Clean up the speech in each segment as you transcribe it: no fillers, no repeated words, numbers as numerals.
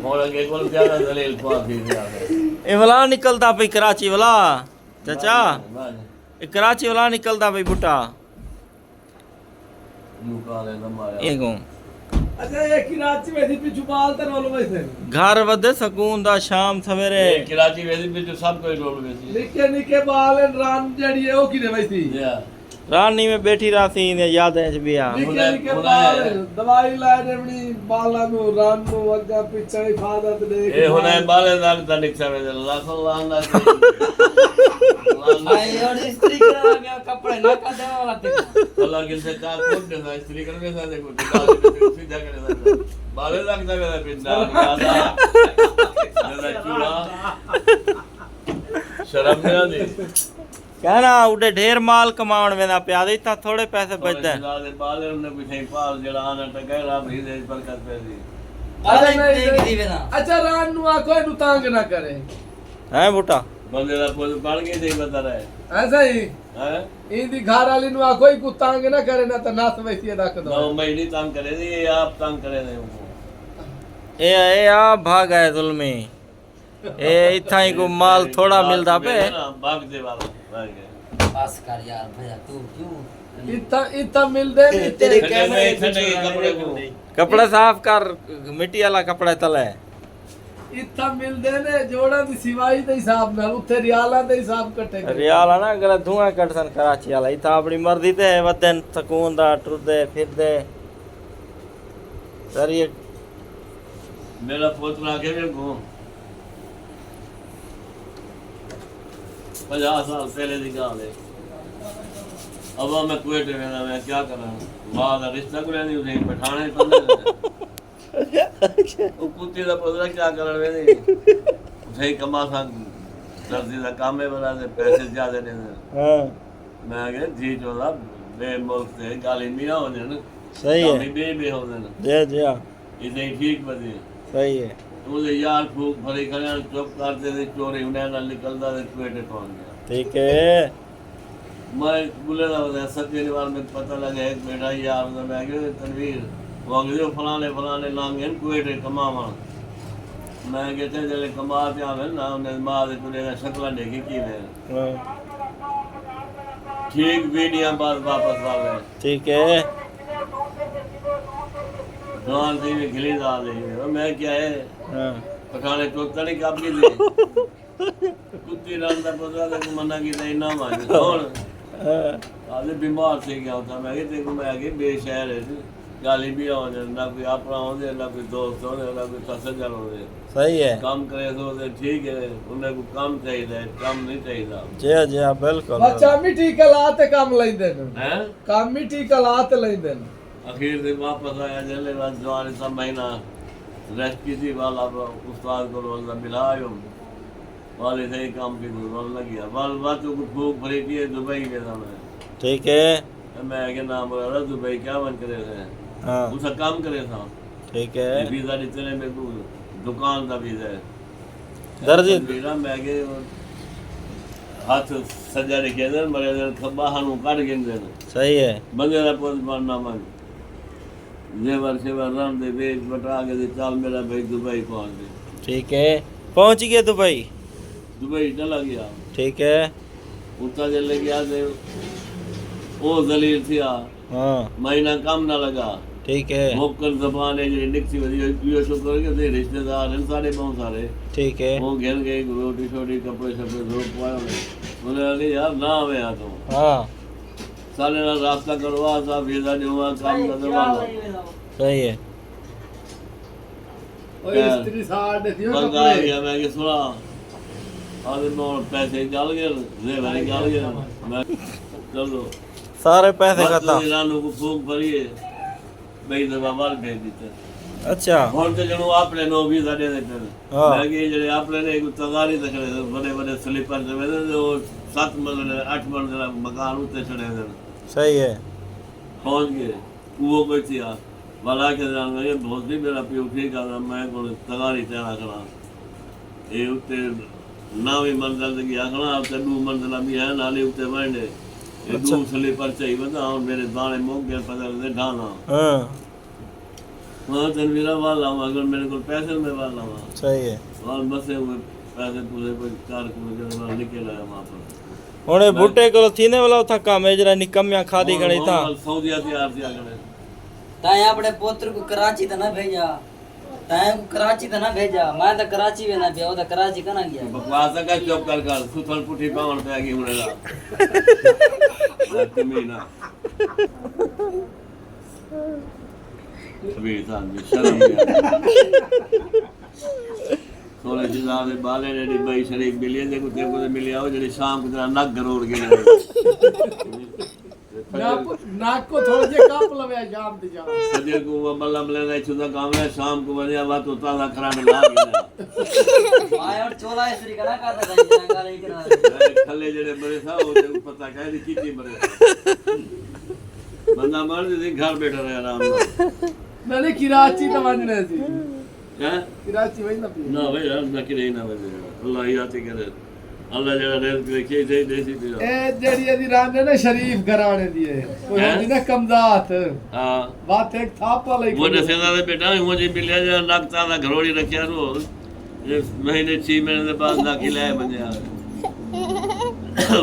ਹੁਣ ਅੱਗੇ ਕੋਲ ਜ਼ਿਆਦਾ ਦਲੀਲ ਪਾ ਫਿਰ ਆ ਇਹ ਵਾਲਾ ਨਿਕਲਦਾ ਪਈ ਕਰਾਚੀ ਵਾਲਾ ਚਾਚਾ ਇਹ ਕਰਾਚੀ ਵਾਲਾ ਨਿਕਲਦਾ ਪਈ ਬੁੱਟਾ ਨੂੰ ਕਾਲੇ ਨਾ ਮਾਰਿਆ ਇਹ ਕੋ अच्छा ये कराची में थी पिछू बाल तर वालों में थे घर वधे सकून दा शाम सवेरे कराची वेदी ਵਿੱਚ ਸਭ ਕੋਈ ਰੋਲ ਵੇਸੀ निके निके बाल रान जड़ी है वो किने वही थी रानी में बैठी रासी ने याद है बिया निके निके बाल दवाई लाए ने अपनी बाला नु रान नु अग्गा पीछे हिफाजत देख ਇਹ ਹੁਣ ਇਹ ਬਾਲੇ ਦਾ ਤਾਂ ਨਿਕਸਾ ਵੇ ਅੱਲਾਹ ਅੱਲਾਹ ਨਾ भाई और स्त्री करा गया कपड़े ना का देवा वाला ते ਅੱਲਾਹ ਕਿਸੇ ਦਾ ਕੋਟ ਦੇ ਦਾ ਇਸਤਰੀ ਕਰਨੇ ਸਾ ਦੇਖੋ ਕਿਦਾਂ ਸਿੱਧਾ ਕਰੇ ਦਾ ਬਾਲੇ ਲੱਗਦਾ ਵੇ ਪਿੰਡਾ ਯਾਦਾ ਜਦਾ ਚੂੜਾ ਸ਼ਰਮ ਨਾ ਦੇ कहना उडे ढेर माल कमावन वेंदा पिया दे इतना थोड़े पैसे बचदा ਦੇ ਬਾਲੇ ਉਹਨੇ ਕੋਈ ਪਾਲ ਜਿਹੜਾ ਆਣਾ ਟਕੇ ਰੱਬ ਹੀ ਦੇ ਬਰਕਤ ਪੈਦੀ अरे देख दी वेना अच्छा रान नु आ कोई नु तंग ना करे है बूटा ਬੰਦੇ ਦਾ ਪੁੱਤ ਬਣ ਕੇ ਦੇ ਬਤਾ ਰਹੇ ऐसा ही ਹੈ इंदी घर वाली नु आ कोई को तंग ना करे ना तो नास वैसी रख दो ਨੋ ਮੈਂ ਨਹੀਂ ਤੰਗ ਕਰੇ ਨਹੀਂ ਇਹ ਆਪ ਤੰਗ ਕਰੇ ਨੇ ए आ भाग है जुल्मी ए इथा ही को माल थोड़ा मिलदा पे भाग दे वाला भाग गए बस कर यार भैया तू क्यों इतना इतना मिल दे तेरे कैमरे ठंडे के कपड़े को कपड़े साफ कर मिट्टी वाला कपड़ा तले इतना मिल दे ने जोड़ा दी सिवाई दे हिसाब नाल उथे रियाला दे हिसाब कटे रियाल ना अगर धुआं कटसन कराची वाला इथा अपनी मर्जी ते वदन सकून दा टुरदे फिरदे सर ये मेरा पोतना के भी को 50 साल पहले की गल है अब मैं कुएट में मैं क्या करा मां का रिश्ता को नहीं उसे पठाने पड़ने वो कुत्ते दा पोतना क्या करन वे सही कमा सा दर्जी दा काम है बड़ा से पैसे ज्यादा दे हां मैं कह जी चोला बे मुल्क से गाली मियां हो जन सही है बे हो जन जे जे इसे ठीक बजे सही है ਉਹਦੇ ਯਾਰ ਫੂਕ ਭਰੇ ਖੜਿਆ ਚੁੱਪ ਕਰਦੇ ਤੇ ਚੋਰੀ ਉਹਨਾਂ ਨਾਲ ਨਿਕਲਦਾ ਤੇ ਕੁਏਟੇ ਪਹੁੰਚ ਗਿਆ ठीक है मैं बुले ना बता सच्चे निवार में पता लगा एक बेटा यार ने मैं गया तनवीर वो गए फलाने फलाने लांगे कुएटे कमावा मैं कहते जले कमा पे आवे ना उन्हें मां दे कुने का शक्ल देखी की वे ठीक वीडियो बाद वापस आ गए ठीक है जान दी में खिली डाल दी मैं क्या है हां पठाने चोता नहीं काप की दे कुत्ती रन दा पता ते मना की ते ना मान कौन आले बीमार से गया था मैं कहते को मैं आगे बेशहर है गाली भी हो ना कोई अपना हो ना कोई दोस्त हो ना कोई ससजन हो सही है काम करे तो ठीक है उन्हें को काम चाहिए काम नहीं चाहिए जे जे बिल्कुल बच्चा मिठी कलात काम लेंदे न हैं काम मिठी कलात लेंदे न आखिर से वापस आया जले बाद जवान सा महीना रेस्ट की थी वाला उस्ताद को रोज़ मिलायो वाले से काम की रोल लग गया वाल बातों को भूख भरी थी दुबई गया मैं ठीक है मैं के नाम बोला दुबई क्या मन करे थे हां उसका काम करे था ठीक है वीजा इतने में को दुकान का वीजा है दर्जी मेरा मैं के हाथ सजा रखे थे मरे खब्बा हनु काट के सही है बंदे का पोस्ट बनना मन जेवर सेवर रन दे बेच बटा के दे चल मेरा भाई दुबई पहुंच गए ठीक है पहुंच गए दुबई दुबई चला गया ठीक है उतना चले गया थे वो जलील थी हां महीना काम ना लगा ठीक है मोकर जबान है जो निकसी वधी यो शुक्र के दे रिश्तेदार हैं सारे बहुत सारे ठीक है वो घेर गए रोटी छोटी कपड़े शपड़े धूप पाए बोले अरे यार ना आवे आ तो हां साले ना रास्ता करवा सा वीजा देवा काम करने वाला सही है ओए स्त्री साड़ दे दियो बंदा आ कपड़े गया मैं कि सुना आधे नौ पैसे चल गए जेवर निकाल गया मैं चलो सारे पैसे खत्म रानू को फूक भरिए भाई दबा बाल भेज देते अच्छा ਹੁਣ ਤੇ ਜਦੋਂ ਆਪਣੇ ਨੋ ਵੀ ਸਾਡੇ ਦੇ ਹਾਂ। ਮੈਂ ਕਿ ਜਿਹੜੇ ਆਪਣੇ ਨੇ ਇੱਕ ਤਗਾਰੀ ਤੇ ਖੜੇ ਬੜੇ ਬੜੇ ਸਲੀਪਰ ਤੇ ਵੇਦੇ ਉਹ 7 ਮੰਜ਼ਿਲ 8 ਮੰਜ਼ਿਲ ਮਕਾਨ ਉੱਤੇ ਚੜੇ ਨੇ सही है ਪਹੁੰਚ ਗਏ ਉਹ ਕੋਈ ਸੀ ਆ ਵਾਲਾ ਕੇ ਜਾਣਾ ਇਹ ਬਹੁਤ ਹੀ ਮੇਰਾ ਪਿਓ ਠੀਕ ਆ ਮੈਂ ਕੋਲ ਤਗਾਰੀ ਤੇ ਆਣਾ ਕਰਾਂ ਇਹ ਉੱਤੇ ਨਾਵੀਂ ਮੰਜ਼ਿਲ ਤੇ ਗਿਆ ਕਰਾਂ ਉੱਤੇ ਦੂ ਮੰਜ਼ਿਲਾਂ ਵੀ ਹੈ ਨਾਲੇ ਉੱਤੇ ਵੰਡੇ ਇਹ ਦੂ ਸਲੀਪਰ ਚਾਹੀਦਾ ਹੁਣ ਮੇਰੇ ਦਾਣੇ ਮੁੱਕ ਗਏ ਪਤਾ ਨਹੀਂ ਢਾਣਾ हां वहाँ तनवीरा वाला हूँ, अगर मेरे को पैसे में वाला हूँ सही है और बसे हुए पैसे पूरे कोई कार को जरा निकल आया वहाँ पर हुणे बूटे को थीने वाला था काम है जरा निकम्या खादी गणी था सऊदी तैयार थी आगे ताए अपने पुत्र को कराची तो ना भेजा, ताए को कराची तो ना भेजा, मैं तो कराची में ना गया, वो तो कराची कना गया। बकवास का चुप कर सुथल पुठी पावन पे आगे हुने ला कमीना कबीर साहब जी शरीफ सोने जिला दे बाले ने भाई शरीफ मिलिए देखो तेरे को मिले आओ जेडी शाम को तेरा नक गरोड़ के नाक को थोड़ा जे काप लवे जाम ते जाम सजे को मल्ला मल्ला छुदा काम है शाम को बनिया बात होता था खराब ला गया माय और चोला इसरी कना काता था जंगा नहीं करा खले जेडे बड़े था वो ते पता काहे दी कीती बड़े बंदा मर दे घर बैठा रहे आराम से मैंने कराची तो वंजने सी हैं कराची वही ना पी ना भाई यार ना कि नहीं ना भाई अल्लाह ही आती करे अल्लाह जरा रेल के दे देसी पी ए जेडी दी रांझे ने शरीफ घराने दिए वो होती ना कमदात हां बात एक थापा लई वो दसेदा दे बेटा मुझे मिलिया जरा नकता दा घरोड़ी रखया रो ये महीने 6 महीने के बाद ना खिलाए बने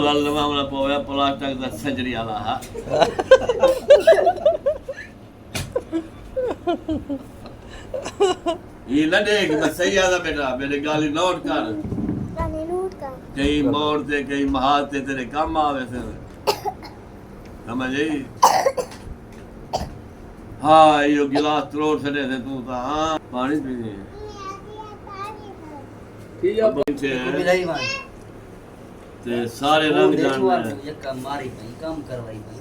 वाला मामला पोया प्लास्टिक दा सजरी वाला हा ये ना देख मैं सही आदा बेटा मेरे गाली नोट कर कई मोड़ ते कई महाल ते तेरे काम आवे से समझ आई हाँ यो गिलास तोड़ छड़े थे तू ता हाँ पानी पीने ठीक है पीछे मिलाई मां ते सारे रंग देखो जानने आप ये काम मारी भाई काम करवाई भाई